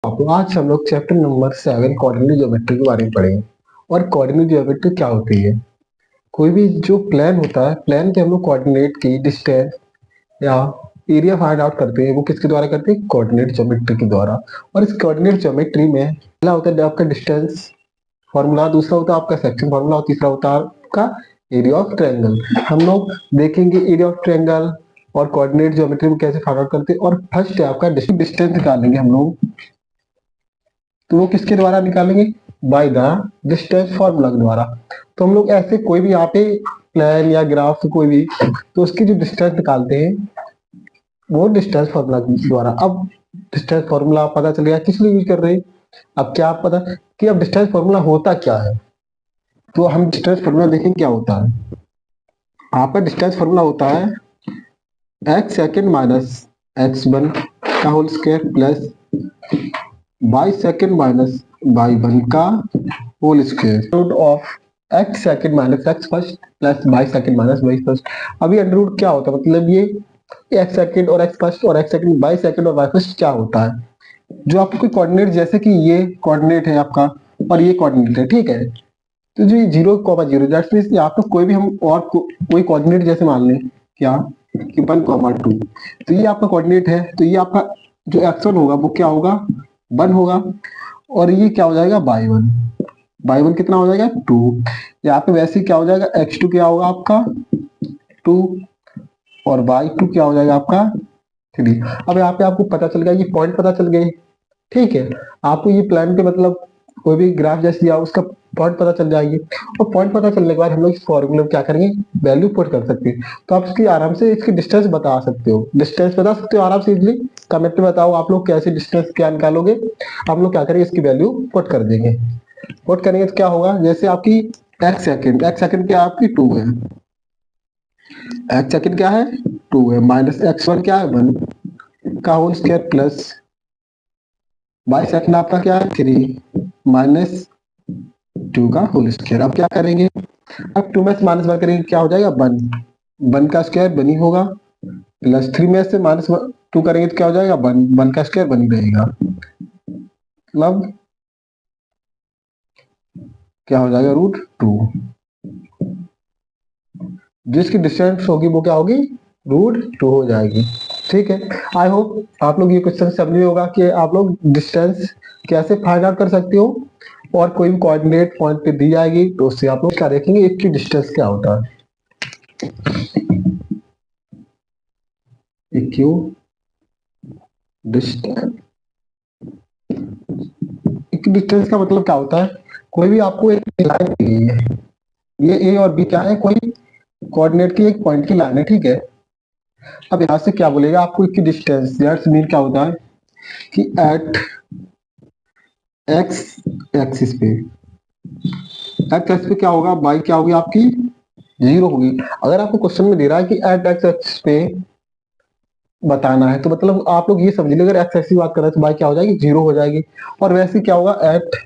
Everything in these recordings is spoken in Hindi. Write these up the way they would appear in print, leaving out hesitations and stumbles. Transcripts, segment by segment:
तो आज हम लोग चैप्टर नंबर 7 कोऑर्डिनेट ज्योमेट्री के बारे में पढ़ेंगे। और कोऑर्डिनेट ज्योमेट्री क्या होती है? कोई भी जो प्लान होता है, प्लान पे हम लोग कोऑर्डिनेट की डिस्टेंस या एरिया फाइंड आउट करते हैं। वो किसके द्वारा करते हैं? कोऑर्डिनेट ज्योमेट्री के द्वारा। और इस कोऑर्डिनेट ज्योमेट्री में पहला होता है आपका डिस्टेंस फॉर्मूला, दूसरा होता है आपका सेक्शन फॉर्मूला और तीसरा होता है आपका एरिया ऑफ ट्रायंगल। हम लोग देखेंगे एरिया ऑफ ट्रायंगल और कोऑर्डिनेट ज्योमेट्री में कैसे फाइंड आउट करते हैं। और फर्स्ट है आपका डिस्टेंस निकालेंगे हम लोग। तो वो किसके द्वारा निकालेंगे? बाय द डिस्टेंस फॉर्मूला के द्वारा। तो हम लोग ऐसे कोई भी यहाँ पे प्लान या ग्राफ कोई भी, तो उसकी जो डिस्टेंस निकालते हैं वो डिस्टेंस फॉर्मूला के द्वारा। अब डिस्टेंस फॉर्मूला पता चल गया किस लिए यूज कर रहे हैं। अब क्या आप पता कि अब डिस्टेंस फॉर्मूला होता क्या है, तो हम डिस्टेंस फॉर्मूला देखें क्या होता है। आपका डिस्टेंस फॉर्मूला होता है x second minus x one का whole square plus by second minus y one का whole square root of x second minus x first plus by second minus y first. अभी अंडर रूट क्या होता है? मतलब ये एक्स सेकेंड और एक्स फर्स्ट और एक्स सेकेंड बाई सेकेंड और बाई फर्स्ट क्या होता है? जो आपको कोई कोऑर्डिनेट, जैसे कि ये कोऑर्डिनेट है आपका और ये कोऑर्डिनेट है, ठीक है। तो जो zero comma zero that means यहाँ पे कोई भी हम और कोई कोऑर्डिनेट जैसे मान लें क्या कि 1,2, तो ये आपका कोऑर्डिनेट है। तो ये आपका जो x1 होगा वो क्या होगा? 1 होगा। और ये क्या हो जाएगा? बाई 1। बाई 1 कितना हो जाएगा? 2। यहाँ पे वैसे क्या हो जाएगा? x2 क्या होगा आपका? 2। और बाई 2 क्या हो जाएगा आपका? 3। अब यहाँ पे आपको पता चल गया, ये पॉइंट पता चल गए, ठीक है। आपको ये प्लान पे मतलब कोई भी ग्राफ जैसे दिया उसका पॉइंट पता चल जाएगी। और पॉइंट पता चलने के बाद हम लोग इस फॉर्मूले में क्या करेंगे? वैल्यू पुट कर सकते हैं। तो आप इसकी आराम से इसकी डिस्टेंस बता सकते हो, डिस्टेंस बता सकते हो आराम से इजिली। कमेंट में बताओ आप लोग कैसे डिस्टेंस क्या निकालोगे। हम लोग क्या करेंगे? इसकी वैल्यू पुट कर देंगे। पुट करेंगे तो क्या होगा? जैसे आपकी एक्स सेकेंड क्या आपकी 2 है, एक्स सेकेंड क्या है? 2 है, माइनस x1 क्या है? 1 का whole square plus by second आपका क्या है? 3 माइनस 2 का होल स्क्वायर। अब क्या करेंगे? अब 2 में से माइनस 1 करेंगे क्या हो जाएगा? 1। 1 का स्क्वायर 1 ही होगा, प्लस 3 में से माइनस 2 करेंगे तो क्या हो जाएगा? 1। 1 का स्क्वायर 1 ही रहेगा। मतलब क्या हो जाएगा? √2। जिसकी डिस्टेंस होगी वो क्या होगी? √2 हो जाएगी। ठीक है, आई होप आप लोग ये क्वेश्चन समझ में होगा कि आप लोग डिस्टेंस कैसे फाइंड आउट कर सकते हो। और कोई भी कोऑर्डिनेट पॉइंट पे दी जाएगी तो उससे आप लोग क्या देखेंगे, इसकी डिस्टेंस क्या होता है। इक्यू डिस्टेंस, इक्यू डिस्टेंस का मतलब क्या होता है? कोई भी आपको एक लाइन दी गई है, ये ए और बी क्या है? कोई कोऑर्डिनेट की एक पॉइंट की लाइन है, ठीक है। अब यहां से क्या बोलेगा आपको? इक्यू डिस्टेंस दैट्स मीन क्या होता है कि एट एक्स एक्सिस पे, एक्स एक्सिस पे क्या होगा? बाई क्या होगी आपकी? 0 होगी। अगर आपको क्वेश्चन में दे रहा है कि एट एक्स एक्सिस पे बताना है, तो मतलब आप लोग ये समझ लीजिए अगर एक्स एक्सिस की बात कर रहे हैं तो बाई क्या हो जाएगी? 0 हो जाएगी। और वैसे क्या होगा? एट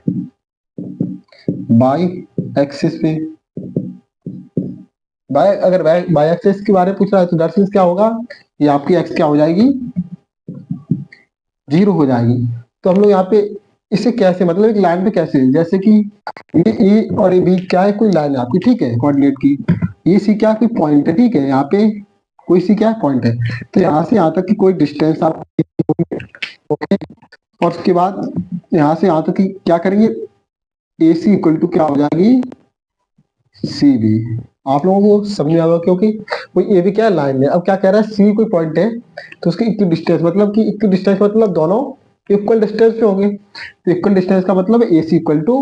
बाई एक्सिस पे, बाय अगर बाई एक्सिस के बारे में पूछ रहा है तो दैट मींस क्या होगा? ये आपकी एक्स क्या हो जाएगी? 0 हो जाएगी। तो हम लोग यहाँ पे इसे कैसे, मतलब एक लाइन पे कैसे, जैसे कि ये ए और ए बी क्या है? कोई लाइन है आपकी, ठीक है, कोऑर्डिनेट की। ये सी क्या? कोई पॉइंट है, ठीक है। यहाँ पे कोई सी क्या पॉइंट है। तो यहाँ से यहाँ तक की कोई डिस्टेंस आप, ओके। और उसके बाद यहाँ से यहाँ तक की क्या करेंगे? ए सी इक्वल टू क्या हो जाएगी? C B. आप लोगों को समझ में आएगा क्योंकि कोई ए भी क्या लाइन है। अब क्या कह रहा है? सी कोई पॉइंट है तो उसकी इक्वल डिस्टेंस, मतलब कि इक्वल डिस्टेंस मतलब दोनों इक्वल डिस्टेंस पे होंगे। तो इक्वल डिस्टेंस का मतलब ए सी इक्वल टू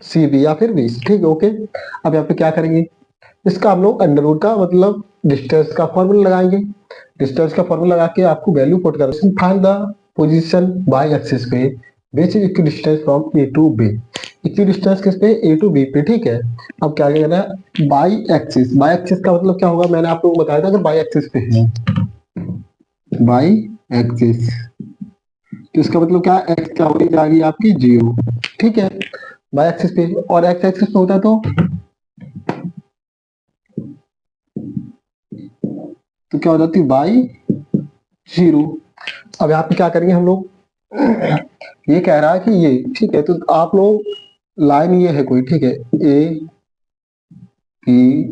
सी बी या फिर बी, ठीक है, ओके। अब यहाँ पे क्या करेंगे? इसका हम लोग अंडर रूट का मतलब डिस्टेंस का फॉर्मूला लगाएंगे। डिस्टेंस का फॉर्मूला लगा के आपको वैल्यू पुट कर, find the position y axis पे which is equal distance from A to B. Equal distance किस पे? ए टू बी पे, ठीक है। अब क्या कहना है? बाई एक्सिस, बाई एक्सिस का मतलब क्या होगा? मैंने आप लोगों को बताया था अगर बाई एक्सिस पे है, बाई एक्सिस तो इसका मतलब क्या? एक्स क्या हो जाएगी आपकी? 0, ठीक है, बाई एक्सिस पे। और एक्स एक्सिस पे होता तो क्या हो जाती? बाई 0। अब यहाँ पे क्या करेंगे हम लोग? ये कह रहा है कि ये ठीक है, तो आप लोग लाइन ये है कोई, ठीक है, ए बी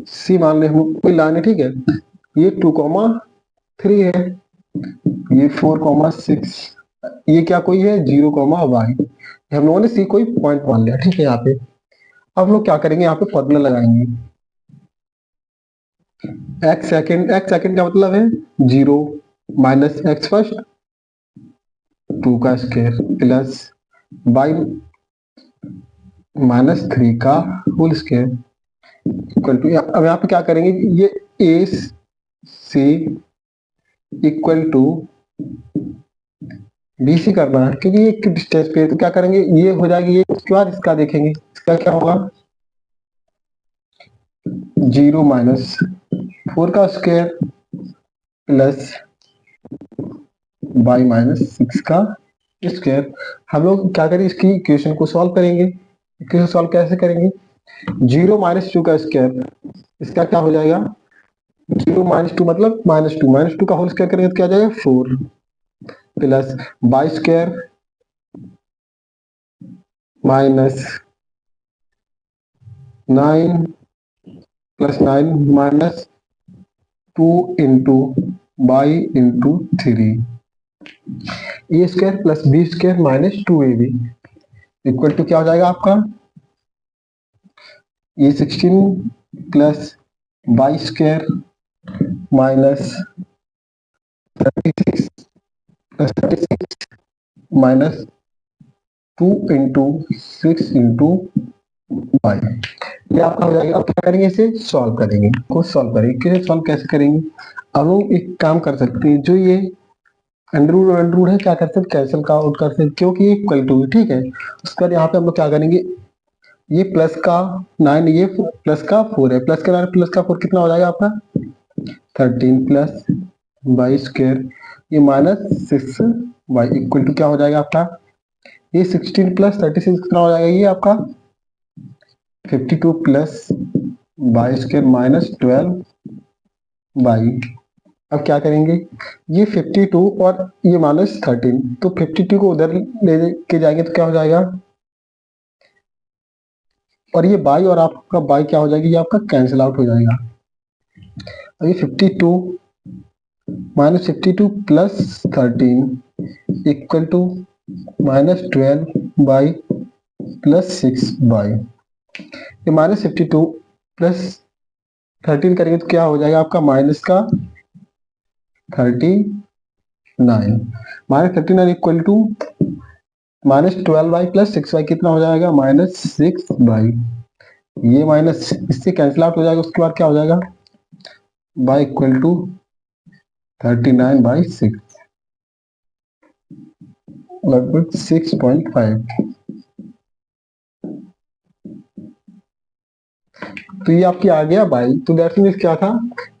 सी मान ले हम कोई लाइन है, ठीक है, ये 2,3 है, ये 4,6, ये क्या कोई है 0,y, हम लोगों ने सी कोई पॉइंट मान लिया, ठीक है। यहाँ पे अब हम लोग क्या करेंगे, यहाँ पे फॉर्मूला लगाएंगे, एक्स सेकेंड का मतलब है 0 माइनस एक्स फर्स्ट 2 का स्क्वायर प्लस बाई -3 का होल स्क्वायर इक्वल टू, अब यहाँ पे क्या करेंगे, ये ए से इक्वल टू बी सी करना है, क्योंकि ये एक डिस्टेंस पे है, तो क्या करेंगे, ये हो जाएगी, ये उसके बाद इसका देखेंगे, इसका क्या होगा 0 माइनस 4 का स्क्वायर प्लस बाई -6 का स्क्वायर। हम लोग क्या करेंगे, इसकी इक्वेशन को सॉल्व करेंगे। इक्वेशन सॉल्व कैसे करेंगे, 0 माइनस 2 का स्क्वायर, इसका क्या हो जाएगा 0 माइनस 2 मतलब -2 का होल स्क्वायर करेंगे तो क्या आ जाएगा 4 plus by square minus 9 plus 9 minus 2 into by into 3 A square plus B square minus 2ab equal to क्या हो जाएगा आपका, ये 16 plus by square minus 36 plus 36 minus 2 into 6 into y, ये आपका हो जाएगा। अब क्या करेंगे, इसे सॉल्व करेंगे, को सॉल्व करेंगे, कैसे सॉल्व कैसे करेंगे, अब हम एक काम कर सकते हैं, जो ये अंडर रूट है क्या कर सकते, कैंसिल का आउट कर सकते, क्योंकि ये इक्वल टू ठीक है। उसके बाद यहाँ पे हम लोग क्या करेंगे, ये प्लस का 9, ये प्लस का 4 है, प्लस का 9 प्लस का 4 कितना हो जाएगा आपका 13 प्लस बाई स्क्वायर, ये -6 बाई इक्वल टू क्या हो जाएगा आपका, ये 16 प्लस 36 कितना हो जाएगा, ये आपका 52 प्लस बाई स्क्वायर -12 बाई, अब क्या करेंगे, ये 52 और ये -13, तो 52 को उधर ले के जाएंगे तो क्या हो जाएगा, और ये बाई और आपका बाई क्या हो जाएगी, ये आपका कैंसिल आउट हो जाएगा। अब ये 52 -52 plus 13 equal to -12 by +6 by, ये -52 प्लस 13 करेंगे तो क्या हो जाएगा आपका माइनस का 39, -39 इक्वल टू -12 बाई +6 बाई कितना हो जाएगा -6 बाई, ये माइनस इससे कैंसिल आउट हो जाएगा, उसके बाद क्या हो जाएगा बाई इक्वल टू 39/6 लगभग 6.5। तो ये आपकी आ गया बाई, तो दैट मीन्स क्या था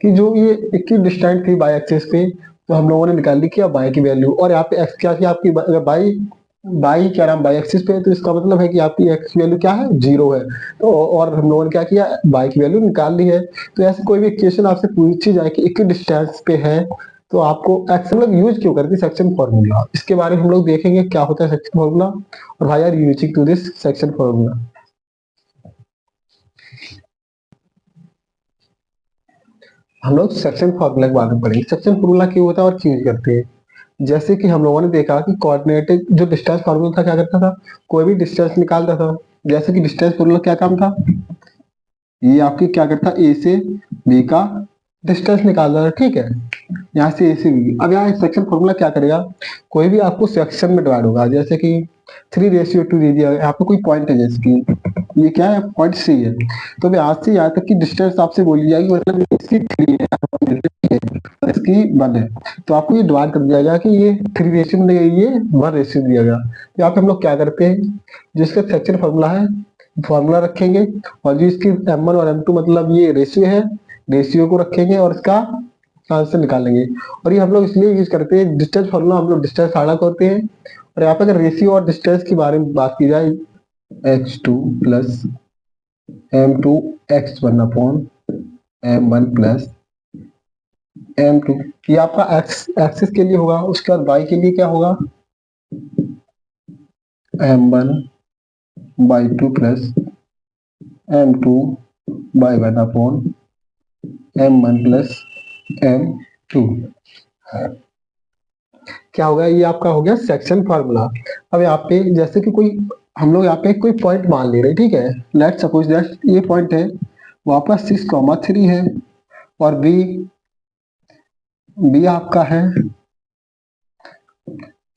कि जो ये इक्वी डिस्टेंट थी बाई एक्सिस पे, तो हम लोगों ने निकाल ली क्या बाई की वैल्यू, और यहाँ पे एक्स क्या थी आपकी, अगर बाई बाई क्या नाम बाई एक्सिस पे है, तो इसका मतलब है कि आपकी एक्स की वैल्यू क्या है 0 है, तो और हम लोगों ने क्या किया बाई की वैल्यू निकाल ली है। तो ऐसे कोई भी इक्वेशन आपसे पूछी जाए कि इक्वी डिस्टेंस पे है, तो आपको एक्स हम लोग यूज क्यों करते हैं सेक्शन फॉर्मूला, इसके बारे में हम लोग देखेंगे क्या होता है सेक्शन फॉर्मूला, और भाई are using to this section formula. हम लोग सेक्शन फॉर्मूला के बारे में पढ़ेंगे, सेक्शन फॉर्मूला क्यों होता है और क्यों यूज करते हैं। जैसे कि हम लोगों ने देखा कि कोऑर्डिनेट जो डिस्टेंस फॉर्मूला था क्या करता था, कोई भी डिस्टेंस निकालता था, जैसे कि डिस्टेंस फॉर्मूला क्या काम था, ये आपकी क्या करता ए से बी का डिस्टेंस निकाल रहा है, ठीक है, यहाँ से ए से बी। अब यहाँ सेक्शन फॉर्मूला क्या करेगा, कोई भी आपको सेक्शन में डिवाइड होगा, जैसे कि 3:2 दे दिया, यहाँ पे कोई पॉइंट है, जैसे कि ये क्या है पॉइंट सी है, तो मैं आज से यहाँ तक की डिस्टेंस आपसे बोली जाएगी, मतलब इसकी 3 है और इसकी 1 है, तो आपको ये डिवाइड कर दिया जाएगा कि ये 3 में ये 1 दिया गया। तो यहाँ पे हम लोग क्या करते हैं, जिसका सेक्शन फॉर्मूला है फॉर्मूला रखेंगे, और जो इसकी m1 और m2 मतलब ये रेशियो है, रेशियो को रखेंगे और इसका आंसर निकालेंगे। और ये हम लोग इसलिए यूज करते हैं, डिस्टेंस फॉर्मूला हम लोग डिस्टेंस फाइंड करते हैं, और यहाँ पे अगर रेशियो और डिस्टेंस के बारे में बात की जाए, h2 plus m2 x1 upon m1 plus m2, ये आपका एक्स एक्सिस के लिए होगा, उसके बाद y के लिए क्या होगा m1/2 plus m2/1 upon m1 plus m2। क्या होगा, ये आपका हो गया सेक्शन फार्मूला। अब यहाँ पे जैसे कि कोई हम लोग यहाँ पे कोई पॉइंट मान ले रहे हैं, ठीक है। लेट्स सपोज दैट ये पॉइंट है, वहां पर 6,3 है, और बी आपका है,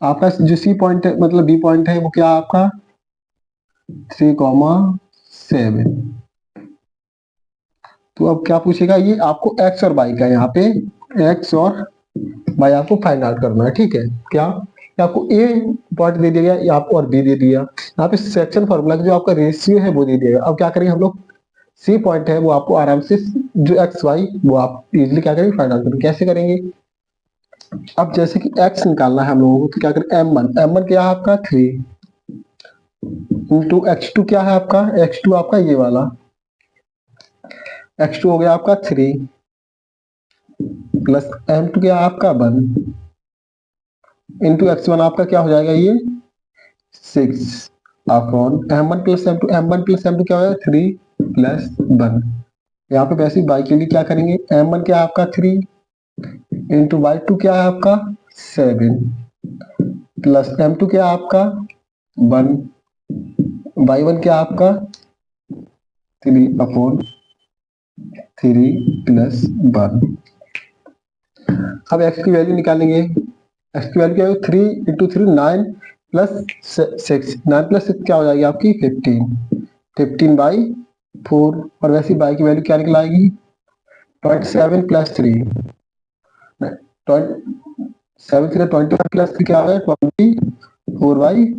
आपका जो सी पॉइंट है मतलब बी पॉइंट है वो क्या आपका 3,7। तो अब क्या पूछेगा, ये आपको एक्स और वाई का, यहाँ पे एक्स और वाई आपको फाइंड आउट करना है, ठीक है। क्या ये आपको ए पॉइंट दे दिया गया, या आपको और बी दे दिया। यहाँ पे सेक्शन फॉर्मूला जो आपका रेशियो है वो दे दिया गया। अब क्या करेंगे हम लोग, सी पॉइंट है वो आपको आराम से जो एक्स वाई वो आप इजिली क्या करेंगे फाइंड आउट करेंगे। कैसे करेंगे, अब जैसे कि एक्स निकालना है हम लोगों को, तो क्या करें, एम वन क्या है आपका 3 इंटू x2 क्या है आपका, x2 आपका ये वाला, x2 हो गया आपका 3 प्लस m2 क्या है आपका 1 इंटू x1 आपका क्या हो जाएगा ये 6 अपॉन m1 प्लस m2 क्या हो जाएगा 3 प्लस 1। यहाँ पे वैसे बाई के लिए क्या करेंगे, m1 क्या है आपका 3 इंटू y2 क्या है आपका 7 प्लस m2 क्या है आपका 1, y1 क्या है आपका 3 अपॉन 3 प्लस 1। अब x की वैल्यू निकालेंगे, x की वैल्यू क्या है 3 इंटू 3 9 प्लस 6, 9 प्लस 6 क्या हो जाएगी आपकी 15/4, और वैसे बाई की वैल्यू क्या निकल आएगी 27 प्लस 3, 7 3 21 प्लस 3 क्या है 24/4।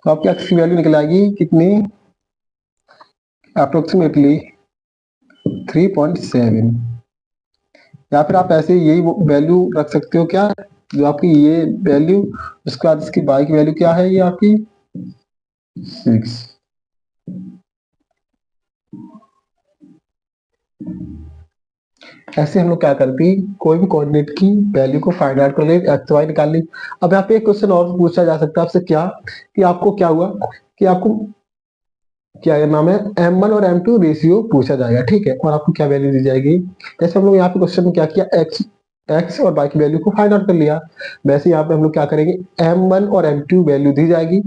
तो आपकी x की वैल्यू निकल आएगी कितनी, अप्रोक्सीमेटली 3.7, या फिर आप ऐसे यही वैल्यू रख सकते हो क्या, जो आपकी ये वैल्यू, उसके बाद इसकी बाई की वैल्यू क्या है ये आपकी 6। ऐसे हम लोग क्या करते हैं, कोई भी कोऑर्डिनेट की वैल्यू को फाइंड आउट कर ले, एक्स वाई निकाल ली। अब यहाँ पे एक क्वेश्चन और पूछा जा सकता है आपसे, क्या कि आपको क्या हुआ कि आपको क्या नाम है m1 और m2 रेशियो पूछा जाएगा, ठीक है, और आपको क्या वैल्यू दी जाएगी। जैसे हम लोग यहाँ पे क्वेश्चन में क्या किया, एक्स और y की वैल्यू को फाइंड आउट कर लिया, वैसे यहाँ पे हम लोग क्या करेंगे, m1 और m2 वैल्यू दी जाएगी।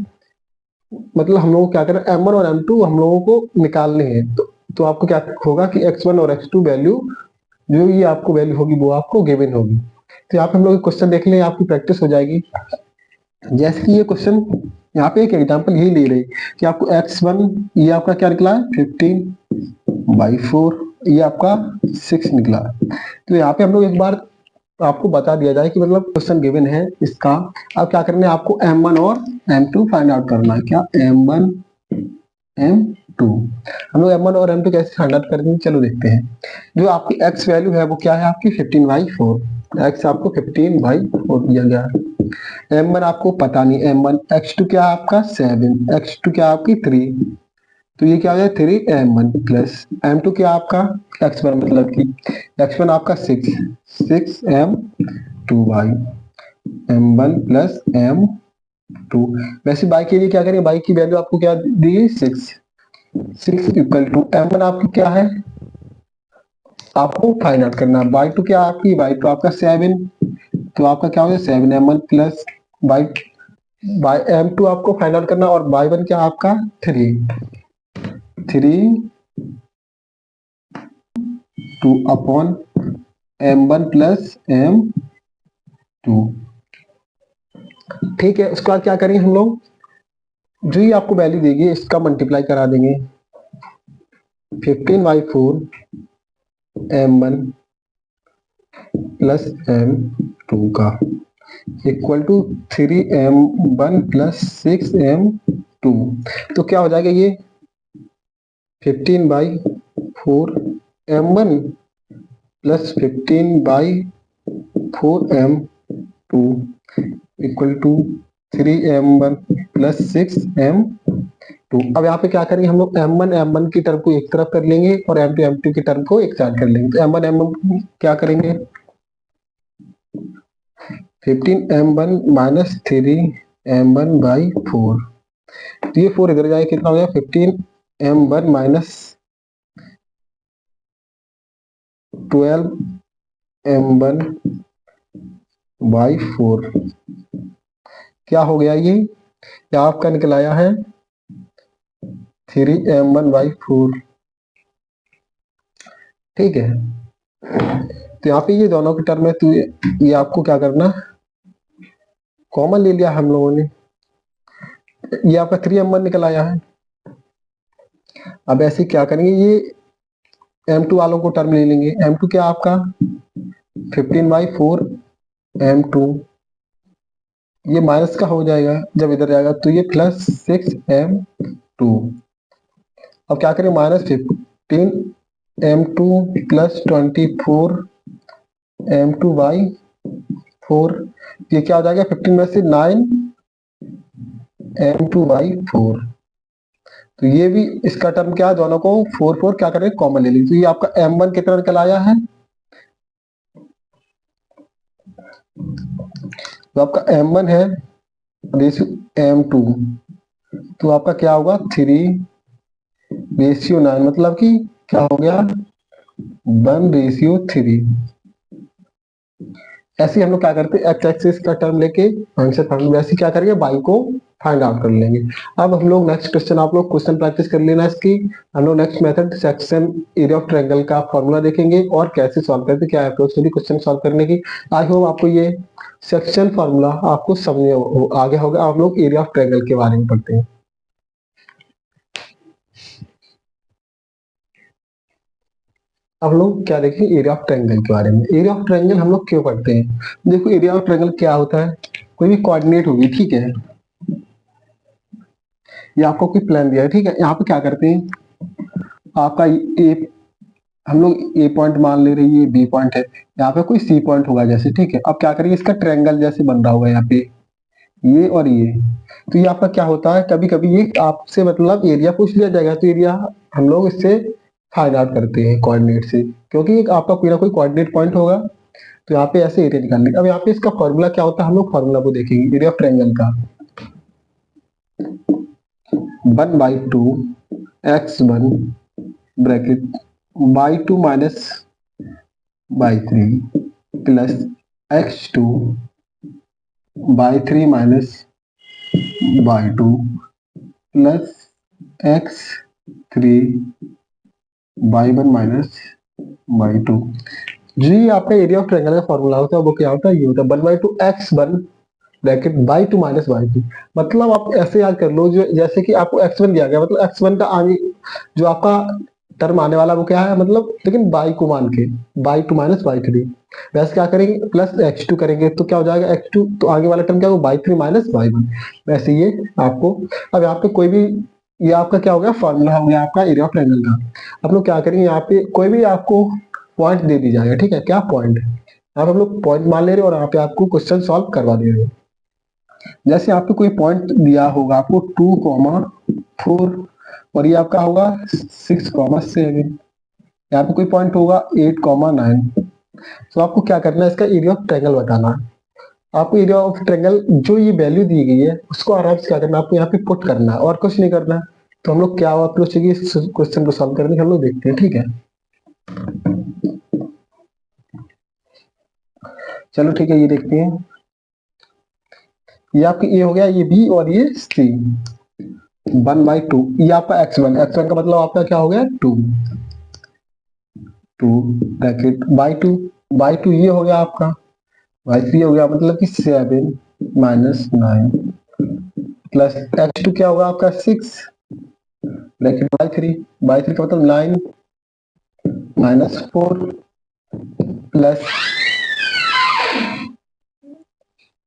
मतलब हम लोग क्या करें, m1 और m2 हम लोगों को निकालने हैं, तो आपको क्या होगा कि x1 और x2 वैल्यू जो ये आपको वैल्यू होगी वो आपको गिवन होगी। तो यहाँ पे हम लोग क्वेश्चन देख लें, आपकी प्रैक्टिस हो जाएगी। जैसे कि ये क्वेश्चन यहाँ पे एक एग्जांपल यही ले रही कि आपको x1 ये आपका क्या निकला है 15/4, ये आपका 6 निकला। तो यहाँ पे हम लोग एक बार आपको बता दिया जाए कि मतलब क्वेश्चन गिवन है इसका, अब क्या करना है आपको m1 और m2 फाइंड आउट करना है। क्या m1 m2, हम लोग m1 और m2 कैसे फाइंड आउट करेंगे, चलो देखते हैं। जो आपकी x वैल्यू है वो क्या है आपकी 15/4, x आपको 15/4 दिया गया है। m1 आपको पता नहीं m1, x2 क्या है आपका 7, x2 क्या है आपकी 3, तो ये क्या हो जाए 3m1 प्लस m2 क्या आपका x1 मतलब कि x1 आपका 6m2 m1 प्लस m2। वैसे बाई के लिए क्या करेंगे, बाई की वैल्यू आपको क्या दी 6 इक्वल टू m1 आपकी क्या है आपको फाइंड आउट करना है, बाई टू क्या आपकी बाई टू आपका 7, तो आपका क्या हो गया 7m1 plus by by m2 आपको फाइंड आउट करना, और बाई वन क्या आपका 3 अपॉन m1 प्लस m2। ठीक है, उसके बाद क्या करेंगे हम लोग, जो ही आपको वैल्यू देगी इसका मल्टीप्लाई करा देंगे, 15/4 m1 प्लस m2 का equal to 3m1 plus 6m2। तो क्या हो जाएगा ये 15/4 m1 plus 15/4 m2 equal to 3m1 plus 6m2। अब यहाँ पे क्या करेंगे हम लोग, m1 की टर्म को एक तरफ कर लेंगे और m2 की टर्म को एक साइड कर लेंगे। तो m1 क्या करेंगे 15m1 माइनस 3m1/4। तो ये 4 इधर जाए कितना हो गया 15m1 माइनस 12m1/4। क्या हो गया ये आपका निकल आया है 3m1/4। ठीक है, तो यहाँ पे ये दोनों की टर्म है, तो ये आपको क्या करना, कॉमन ले लिया हम लोगों ने, ये आपका 3m1 निकल आया है। अब ऐसे क्या करेंगे, ये m2 वालों को टर्म ले लेंगे। m2 क्या आपका 15/4 m2, ये माइनस का हो जाएगा जब इधर जाएगा, तो ये प्लस 6m2। अब क्या करें, -15m2 प्लस 24m2/4। ये क्या हो जाएगा 15 में से 9m2/4। तो ये भी इसका टर्म क्या है, दोनों को 4 क्या करें कॉमन ले लेंगे। तो ये आपका m1 कितना निकल आया है, तो आपका m1 है m2, तो आपका क्या होगा 3:9, मतलब कि क्या हो गया 1:3। ऐसे हम लोग क्या करते हैं, एक्स एक्सिस का टर्म लेके आंसर फाइंड, वैसे क्या करेंगे y को फाइंड आउट कर लेंगे। अब हम लोग नेक्स्ट क्वेश्चन, आप लोग क्वेश्चन प्रैक्टिस कर लेना इसकी। हम लोग next method section area of triangle का फॉर्मूला देखेंगे और कैसे सॉल्व करते, क्या अप्रोच होगी क्वेश्चन सॉल्व करने की। आई होप आपको ये सेक्शन फॉर्मूला आपको समझ आगे होगा। आप लोग एरिया ऑफ ट्रायंगल के बारे में पढ़ते हैं। अब लोग क्या देखें एरिया ऑफ ट्रायंगल के बारे में। एरिया ऑफ ट्रायंगल हम लोग क्यों पढ़ते हैं, देखो एरिया ऑफ ट्रायंगल क्या होता है, कोई भी कोऑर्डिनेट होगी, ठीक है, ये आपको कोई प्लान दिया है, ठीक है, यहाँ पे क्या करते हैं, आपका ए, हम लोग ए पॉइंट मान ले रहे हैं, ये बी पॉइंट है, यहाँ पे कोई सी पॉइंट होगा जैसे, ठीक है। अब क्या करेंगे, इसका ट्रायंगल जैसे बन रहा होगा यहाँ पे ये और ये, तो ये आपका क्या होता है, कभी कभी ये आपसे मतलब एरिया पूछ लिया जाएगा, तो एरिया हम लोग इससे फाइंड आउट करते हैं कोऑर्डिनेट से, क्योंकि एक आपका कोई ना कोई कोऑर्डिनेट पॉइंट होगा, तो यहाँ पे ऐसे एरिया निकालने। अब यहाँ पे इसका फॉर्मूला क्या होता है, हम लोग फॉर्मूला को देखेंगे एरिया ऑफ ट्रायंगल का। 1/2 x1 bracket by2 minus by3 plus x2 by3 minus by2 plus x3 by1 minus by2। जी आपका एरिया ऑफ ट्रायंगल का फॉर्मूला होता है वो क्या होता है, ये होता है 1/2 x1 bracket by2 minus by3। मतलब आप ऐसे याद कर लो, जो जैसे कि आपको x1 दिया गया, मतलब x1 का आगे जो आपका टर्म आने वाला वो क्या है, मतलब लेकिन बाई को मान के by2 माइनस by3। वैसे क्या करेंगे, प्लस x2 करेंगे तो क्या हो जाएगा x2, तो आगे वाला टर्म क्या होगा by3 माइनस by1। वैसे ये आपको, अब यहाँ पे कोई भी, ये आपका क्या हो गया फॉर्मूला हो गया आपका एरिया ऑफ ट्रायंगल का। अब लोग क्या करेंगे, यहाँ पे कोई भी आपको पॉइंट दे दी जाएगा, ठीक है, क्या पॉइंट, अब हम लोग पॉइंट मान ले रहे हैं और यहाँ पे आपको क्वेश्चन सॉल्व करवा दे रहे हैं। जैसे आपको कोई पॉइंट दिया होगा आपको 2,4 और ये आपका होगा 6,7, यहाँ पे कोई पॉइंट होगा 8,9, तो आपको क्या करना है, इसका एरिया ऑफ ट्रायंगल बताना है। आपको एरिया ऑफ ट्रायंगल जो ये वैल्यू दी गई है उसको आराम से क्या करना है, आपको यहाँ पे पुट करना है और कुछ नहीं करना है। तो हम लोग क्या अप्रोच है इस क्वेश्चन को सॉल्व करने हम लोग देखते हैं, ठीक है। चलो ठीक है, ये देखते हैं, ये आपकी ए हो गया, ये बी और ये सी। 1/2 ये आपका x1 का मतलब आपका क्या हो गया 2 ब्रैकेट by2 ये हो गया आपका y3 हो गया, मतलब कि 7 माइनस 9 प्लस x2 क्या होगा आपका 6 ब्रैकेट by3 का मतलब 9 माइनस 4 प्लस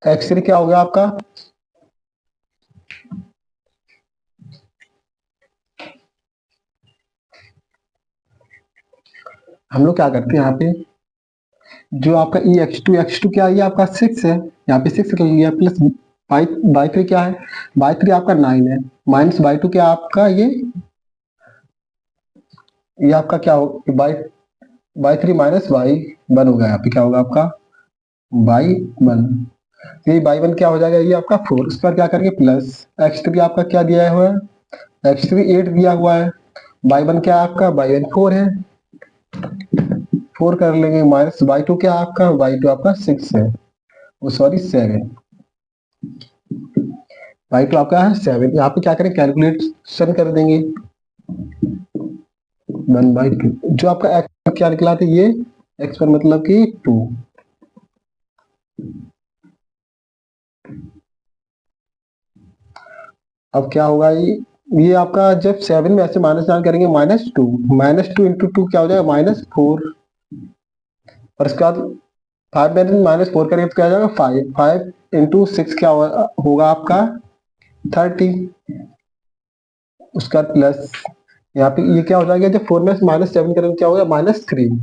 x3 क्या हो गया आपका, हम लोग क्या करते हैं यहाँ पे जो आपका ई x2 क्या है, ये आपका 6 है, यहाँ पे 6 कर लिया, प्लस by3 क्या है, by3 आपका 9 है, माइनस by2 क्या आपका ये आपका क्या हो by3 माइनस by1 होगा, यहाँ पे क्या होगा आपका by1 तो ये बाई वन क्या हो जाएगा, ये आपका 4, इस पर क्या करेंगे प्लस x3 आपका क्या दिया हुआ है, x3 8 दिया हुआ है, बाई वन क्या है आपका, बाई वन 4 है, 4 कर लेंगे, माइनस बाई टू क्या है आपका, बाई टू आपका 6 है, वो सॉरी 7, बाई टू आपका है 7। यहाँ पे क्या करें कैलकुलेशन कर देंगे, 1/2 जो आपका x क्या निकला था, ये x पर मतलब कि 2। अब क्या होगा, ये आपका जब 7 में ऐसे माइनस डाल करेंगे, -2 इंटू 2 क्या हो जाएगा, -4, और इसके बाद 5 में -4 करेंगे तो क्या हो जाएगा 5, 5 इंटू 6 क्या होगा आपका 30, उसका प्लस यहाँ पे ये क्या हो जाएगा, जब 4 में -7 करेंगे क्या होगा, -3,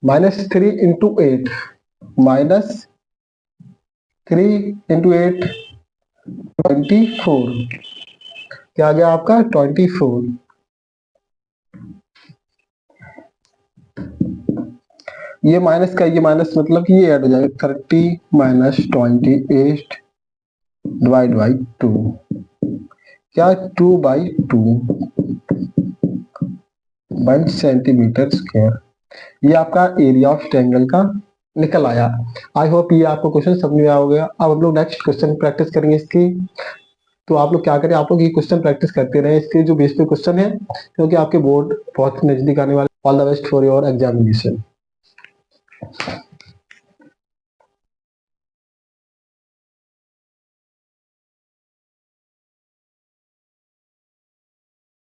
-3 इंटू 8, -3 इंटू 8 24, क्या आ गया आपका 24। ये माइनस का ये माइनस मतलब कि ये ऐड हो जाएगा, 30 माइनस 28 डिवाइड बाई 2, क्या 2/2 1 सेंटीमीटर स्क्वायर, ये आपका एरिया ऑफ ट्रायंगल का निकल आया। आई होप ये आपको क्वेश्चन समझ में आ गया। अब हम लोग नेक्स्ट क्वेश्चन प्रैक्टिस करेंगे इसकी। तो आप लोग क्या करें, आप लोग ये क्वेश्चन प्रैक्टिस करते रहे इसके जो बेस पे क्वेश्चन है, क्योंकि आपके बोर्ड बहुत नजदीक आने वाले। All the best for your examination.